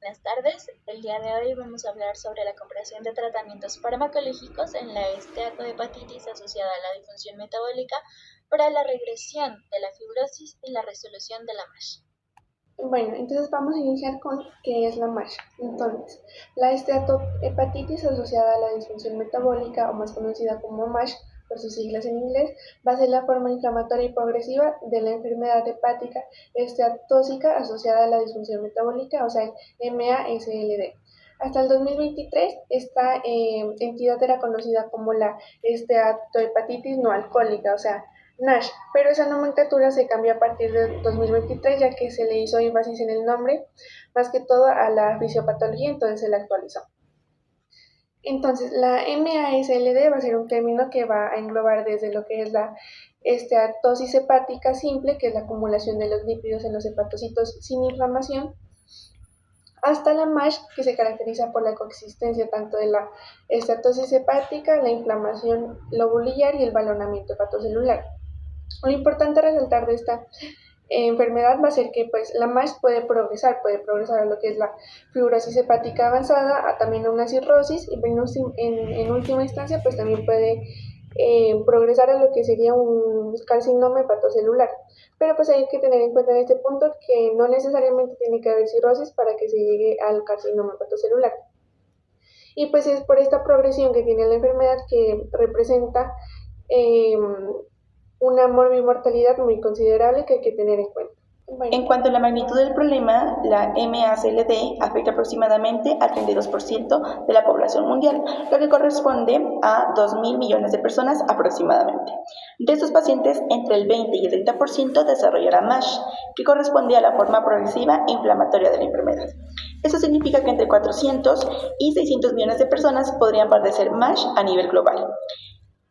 buenas tardes. El día de hoy vamos a hablar sobre la comparación de tratamientos farmacológicos en la esteatohepatitis asociada a la disfunción metabólica para la regresión de la fibrosis y la resolución de la MASH. Bueno, entonces vamos a iniciar con qué es la MASH. Entonces, la esteatohepatitis asociada a la disfunción metabólica, o más conocida como MASH, por sus siglas en inglés, va a ser la forma inflamatoria y progresiva de la enfermedad hepática esteatóxica asociada a la disfunción metabólica, o sea, el MASLD. Hasta el 2023, esta entidad era conocida como la esteatohepatitis no alcohólica, o sea, NASH, pero esa nomenclatura se cambió a partir de 2023 ya que se le hizo énfasis en el nombre, más que todo a la fisiopatología, entonces se la actualizó. Entonces, la MASLD va a ser un término que va a englobar desde lo que es la esteatosis hepática simple, que es la acumulación de los lípidos en los hepatocitos sin inflamación, hasta la MASH, que se caracteriza por la coexistencia tanto de la esteatosis hepática, la inflamación lobular y el balonamiento hepatocelular. Lo importante a resaltar de esta enfermedad va a ser que pues la MASH puede progresar a lo que es la fibrosis hepática avanzada, a también a una cirrosis y en última instancia pues también puede progresar a lo que sería un carcinoma hepatocelular. Pero pues hay que tener en cuenta en este punto que no necesariamente tiene que haber cirrosis para que se llegue al carcinoma hepatocelular. Y pues es por esta progresión que tiene la enfermedad que representa una morbimortalidad muy considerable que hay que tener en cuenta. Bueno. En cuanto a la magnitud del problema, la MASLD afecta aproximadamente al 32% de la población mundial, lo que corresponde a 2.000 millones de personas aproximadamente. De estos pacientes, entre el 20 y el 30% desarrollará MASH, que corresponde a la forma progresiva e inflamatoria de la enfermedad. Eso significa que entre 400 y 600 millones de personas podrían padecer MASH a nivel global.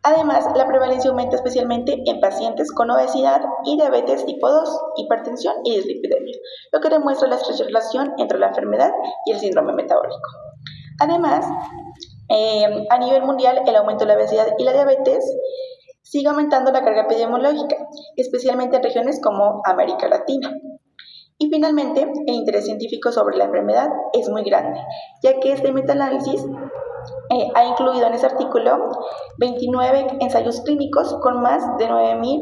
Además, la prevalencia aumenta especialmente en pacientes con obesidad y diabetes tipo 2, hipertensión y dislipidemia, lo que demuestra la estrecha relación entre la enfermedad y el síndrome metabólico. Además, a nivel mundial, el aumento de la obesidad y la diabetes sigue aumentando la carga epidemiológica, especialmente en regiones como América Latina. Y finalmente, el interés científico sobre la enfermedad es muy grande, ya que este metaanálisis ha incluido en ese artículo 29 ensayos clínicos con más de 9.000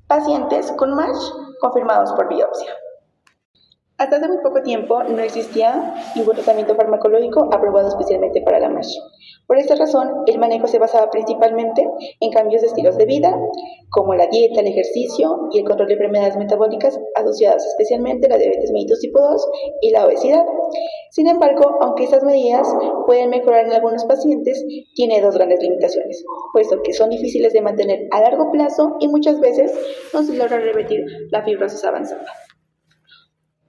pacientes con MASH confirmados por biopsia. Hasta hace muy poco tiempo no existía ningún tratamiento farmacológico aprobado especialmente para la MASH. Por esta razón, el manejo se basaba principalmente en cambios de estilos de vida, como la dieta, el ejercicio y el control de enfermedades metabólicas asociadas especialmente a la diabetes mellitus tipo 2 y la obesidad. Sin embargo, aunque estas medidas pueden mejorar en algunos pacientes, tiene dos grandes limitaciones, puesto que son difíciles de mantener a largo plazo y muchas veces no se logra revertir la fibrosis avanzada.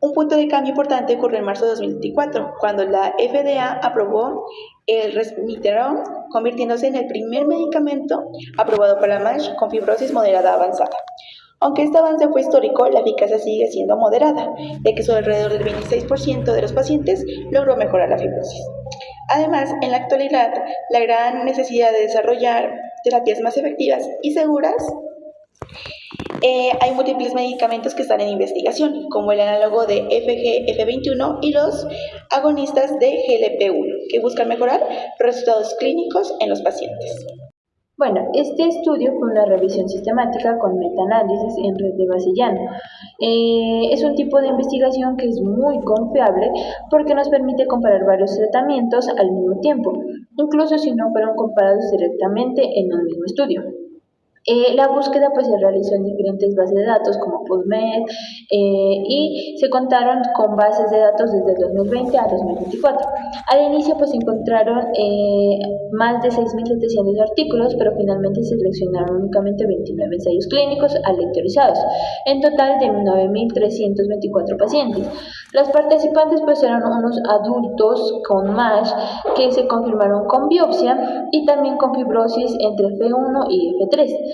Un punto de cambio importante ocurrió en marzo de 2024, cuando la FDA aprobó el resmetirom, convirtiéndose en el primer medicamento aprobado para MASH con fibrosis moderada avanzada. Aunque este avance fue histórico, la eficacia sigue siendo moderada, ya que solo alrededor del 26% de los pacientes logró mejorar la fibrosis. Además, en la actualidad, la gran necesidad de desarrollar terapias más efectivas y seguras hay múltiples medicamentos que están en investigación, como el análogo de FGF21 y los agonistas de GLP-1, que buscan mejorar resultados clínicos en los pacientes. Bueno, este estudio fue una revisión sistemática con metaanálisis en red de Basellano. Es un tipo de investigación que es muy confiable porque nos permite comparar varios tratamientos al mismo tiempo, incluso si no fueron comparados directamente en un mismo estudio. La búsqueda pues se realizó en diferentes bases de datos como PubMed y se contaron con bases de datos desde el 2020 a 2024. Al inicio pues se encontraron más de 6.700 artículos, pero finalmente se seleccionaron únicamente 29 ensayos clínicos aleatorizados, en total de 9.324 pacientes. Los participantes pues eran unos adultos con MASH que se confirmaron con biopsia y también con fibrosis entre F1 y F3.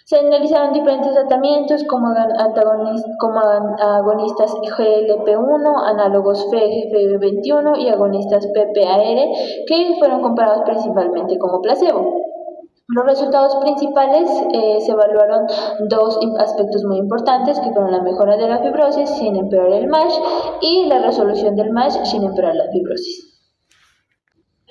Se analizaron diferentes tratamientos como agonistas GLP-1, análogos FGF21 y agonistas PPAR, que fueron comparados principalmente como placebo. Los resultados principales se evaluaron dos aspectos muy importantes, que fueron la mejora de la fibrosis sin empeorar el MASH y la resolución del MASH sin empeorar la fibrosis.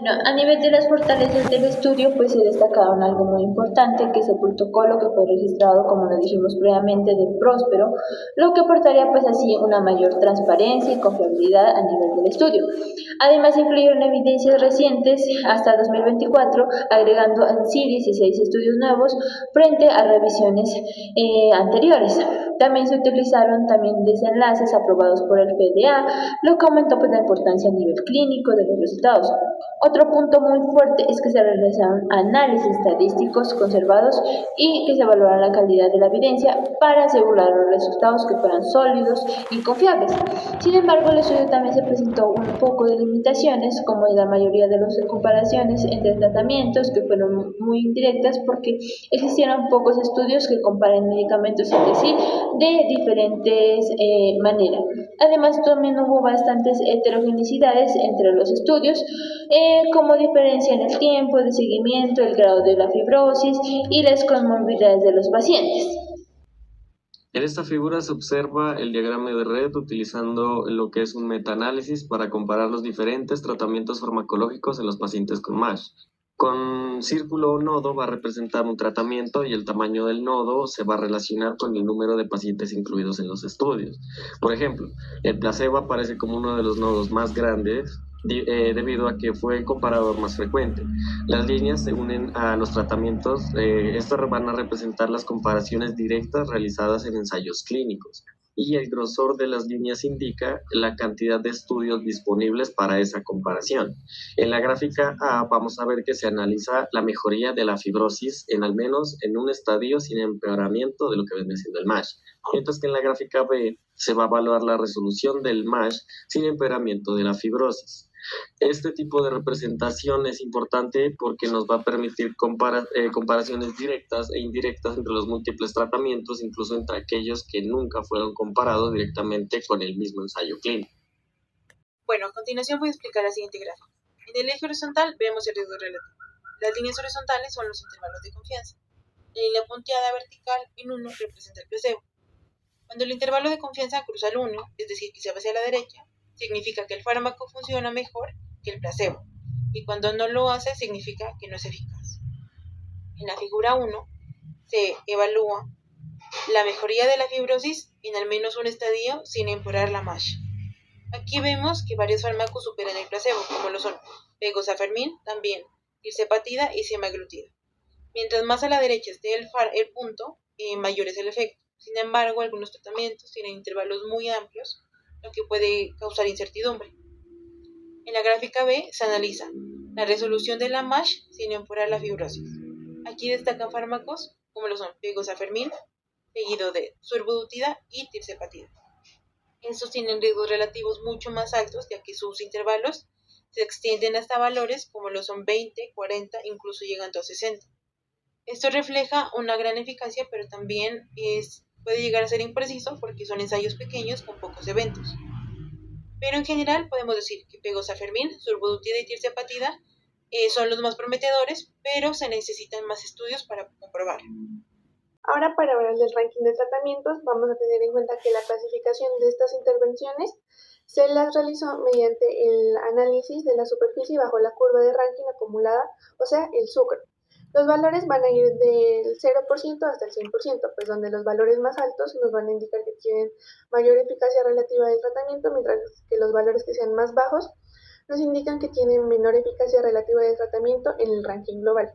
Bueno, a nivel de las fortalezas del estudio, pues se destacaron algo muy importante, que es el protocolo que fue registrado, como lo dijimos previamente, de Próspero, lo que aportaría pues así una mayor transparencia y confiabilidad a nivel del estudio. Además, incluyeron evidencias recientes hasta 2024, agregando en sí 16 estudios nuevos frente a revisiones anteriores. También se utilizaron también desenlaces aprobados por el FDA, lo que aumentó pues, la importancia a nivel clínico de los resultados. Otro punto muy fuerte es que se realizaron análisis estadísticos conservados y que se evaluara la calidad de la evidencia para asegurar los resultados que fueran sólidos y confiables. Sin embargo, el estudio también se presentó un poco de limitaciones, como en la mayoría de las comparaciones entre tratamientos, que fueron muy indirectas porque existieron pocos estudios que comparen medicamentos entre sí de diferentes maneras. Además, también hubo bastantes heterogeneidades entre los estudios, como diferencia en el tiempo de seguimiento, el grado de la fibrosis y las comorbilidades de los pacientes. En esta figura se observa el diagrama de red utilizando lo que es un metaanálisis para comparar los diferentes tratamientos farmacológicos en los pacientes con MASH. Con círculo o nodo va a representar un tratamiento y el tamaño del nodo se va a relacionar con el número de pacientes incluidos en los estudios. Por ejemplo, el placebo aparece como uno de los nodos más grandes debido a que fue el comparador más frecuente. Las líneas se unen a los tratamientos, estas van a representar las comparaciones directas realizadas en ensayos clínicos y el grosor de las líneas indica la cantidad de estudios disponibles para esa comparación. En la gráfica A vamos a ver que se analiza la mejoría de la fibrosis en al menos en un estadio sin empeoramiento de lo que viene siendo el MASH. Mientras que en la gráfica B se va a evaluar la resolución del MASH sin empeoramiento de la fibrosis. Este tipo de representación es importante porque nos va a permitir comparaciones directas e indirectas entre los múltiples tratamientos, incluso entre aquellos que nunca fueron comparados directamente con el mismo ensayo clínico. Bueno, a continuación voy a explicar la siguiente gráfica. En el eje horizontal vemos el riesgo relativo. Las líneas horizontales son los intervalos de confianza. La línea punteada vertical en 1 representa el placebo. Cuando el intervalo de confianza cruza el 1, es decir, que se va hacia la derecha, significa que el fármaco funciona mejor que el placebo, y cuando no lo hace significa que no es eficaz. En la figura 1 se evalúa la mejoría de la fibrosis en al menos un estadio sin empeorar la MASH. Aquí vemos que varios fármacos superan el placebo, como lo son pegozafermin, también tirzepatida y semaglutida. Mientras más a la derecha esté el punto, mayor es el efecto. Sin embargo, algunos tratamientos tienen intervalos muy amplios, lo que puede causar incertidumbre. En la gráfica B se analiza la resolución de la MASH sin empeorar la fibrosis. Aquí destacan fármacos como lo son pegozafermin, seguido de survodutida y tirzepatida. Estos tienen riesgos relativos mucho más altos, ya que sus intervalos se extienden hasta valores como lo son 20, 40, incluso llegando a 60. Esto refleja una gran eficacia, pero también puede llegar a ser impreciso porque son ensayos pequeños con pocos eventos. Pero en general podemos decir que pegozafermin, survodutida y tirzepatida son los más prometedores, pero se necesitan más estudios para comprobarlo. Ahora, para hablar del ranking de tratamientos, vamos a tener en cuenta que la clasificación de estas intervenciones se las realizó mediante el análisis de la superficie bajo la curva de ranking acumulada, o sea, el sucro. Los valores van a ir del 0% hasta el 100%, pues donde los valores más altos nos van a indicar que tienen mayor eficacia relativa del tratamiento, mientras que los valores que sean más bajos nos indican que tienen menor eficacia relativa del tratamiento en el ranking global.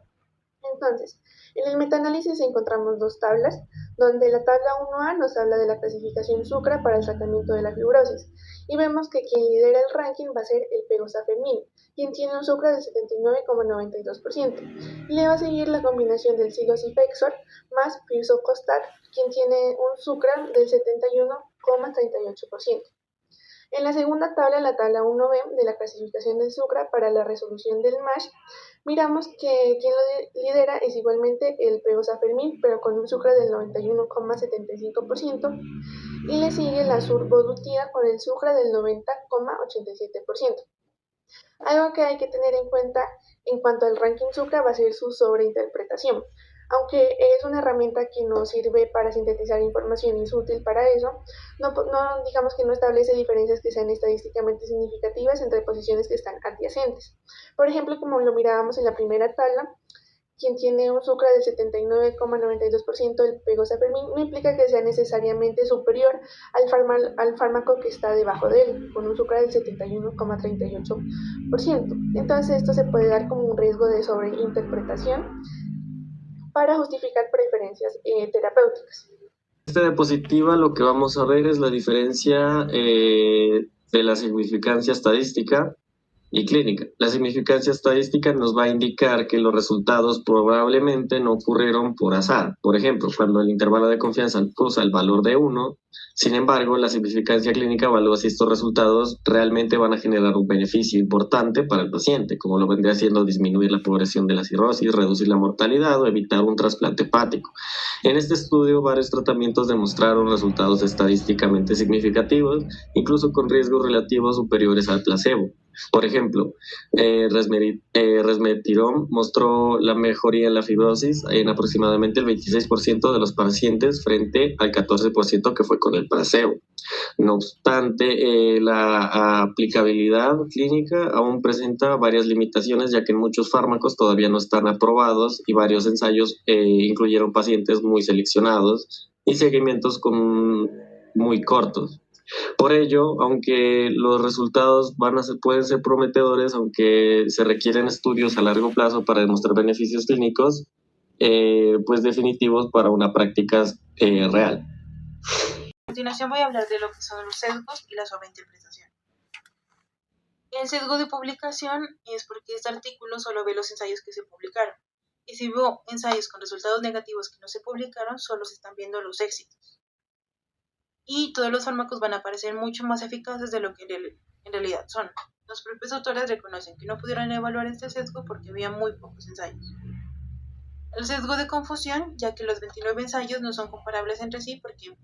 Entonces, en el metaanálisis encontramos dos tablas, donde la tabla 1A nos habla de la clasificación SUCRA para el tratamiento de la fibrosis, y vemos que quien lidera el ranking va a ser el pegozafermin, quien tiene un SUCRA del 79,92%, y le va a seguir la combinación del silocipexor más firsocostat, quien tiene un SUCRA del 71,38%. En la segunda tabla, la tabla 1B de la clasificación del SUCRA para la resolución del MASH, miramos que quien lo lidera es igualmente el pegozafermin, pero con un SUCRA del 91,75%, y le sigue la survodutida con el SUCRA del 90,87%. Algo que hay que tener en cuenta en cuanto al ranking Sucra va a ser su sobreinterpretación. Aunque es una herramienta que nos sirve para sintetizar información y es útil para eso, no digamos que no establece diferencias que sean estadísticamente significativas entre posiciones que están adyacentes. Por ejemplo, como lo mirábamos en la primera tabla, quien tiene un Sucra del 79,92% del pegozafermin no implica que sea necesariamente superior al fármaco que está debajo de él, con un Sucra del 71,38%. Entonces esto se puede dar como un riesgo de sobreinterpretación para justificar preferencias terapéuticas. Esta diapositiva lo que vamos a ver es la diferencia de la significancia estadística y clínica. La significancia estadística nos va a indicar que los resultados probablemente no ocurrieron por azar. Por ejemplo, cuando el intervalo de confianza usa el valor de 1, sin embargo, la significancia clínica evalúa si estos resultados realmente van a generar un beneficio importante para el paciente, como lo vendría siendo disminuir la progresión de la cirrosis, reducir la mortalidad o evitar un trasplante hepático. En este estudio, varios tratamientos demostraron resultados estadísticamente significativos, incluso con riesgos relativos superiores al placebo. Por ejemplo, resmetirom mostró la mejoría en la fibrosis en aproximadamente el 26% de los pacientes frente al 14% que fue con el placebo. No obstante, la aplicabilidad clínica aún presenta varias limitaciones, ya que muchos fármacos todavía no están aprobados y varios ensayos incluyeron pacientes muy seleccionados y seguimientos muy cortos. Por ello, aunque los resultados pueden ser prometedores, aunque se requieren estudios a largo plazo para demostrar beneficios clínicos, pues definitivos para una práctica real. A continuación voy a hablar de lo que son los sesgos y la sobreinterpretación. El sesgo de publicación es porque este artículo solo ve los ensayos que se publicaron, y si veo ensayos con resultados negativos que no se publicaron, solo se están viendo los éxitos. Y todos los fármacos van a parecer mucho más eficaces de lo que en realidad son. Los propios autores reconocen que no pudieron evaluar este sesgo porque había muy pocos ensayos. El sesgo de confusión, ya que los 29 ensayos no son comparables entre sí porque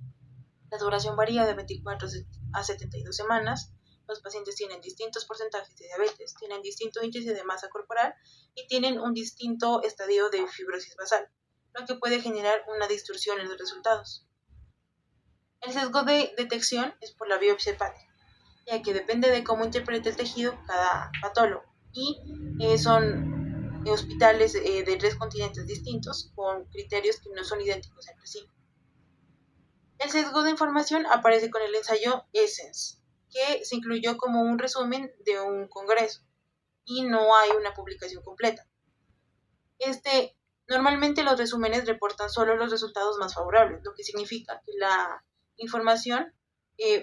la duración varía de 24 a 72 semanas, los pacientes tienen distintos porcentajes de diabetes, tienen distinto índice de masa corporal y tienen un distinto estadio de fibrosis basal, lo que puede generar una distorsión en los resultados. El sesgo de detección es por la biopsia hepática, ya que depende de cómo interprete el tejido cada patólogo, y son hospitales de 3 continentes distintos con criterios que no son idénticos entre sí. El sesgo de información aparece con el ensayo Essence, que se incluyó como un resumen de un congreso y no hay una publicación completa. Normalmente los resúmenes reportan solo los resultados más favorables, lo que significa que la información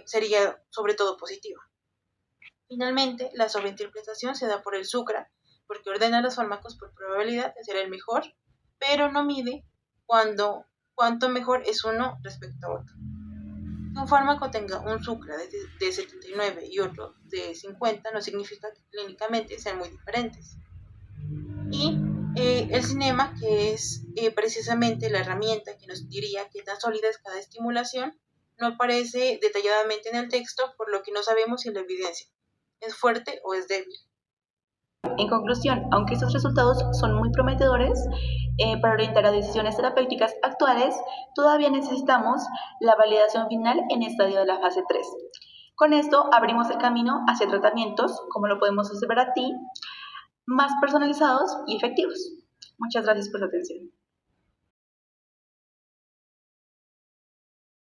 sería sobre todo positiva. Finalmente, la sobreinterpretación se da por el Sucra, porque ordena los fármacos por probabilidad de ser el mejor, pero no mide cuánto mejor es uno respecto a otro. Que un fármaco tenga un Sucra de 79 y otro de 50 no significa que clínicamente sean muy diferentes. Y el cinema, que es precisamente la herramienta que nos diría qué tan sólida es cada estimulación, no aparece detalladamente en el texto, por lo que no sabemos si la evidencia es fuerte o es débil. En conclusión, aunque estos resultados son muy prometedores para orientar a decisiones terapéuticas actuales, todavía necesitamos la validación final en estadio de la fase 3. Con esto abrimos el camino hacia tratamientos, como lo podemos observar aquí, más personalizados y efectivos. Muchas gracias por su atención.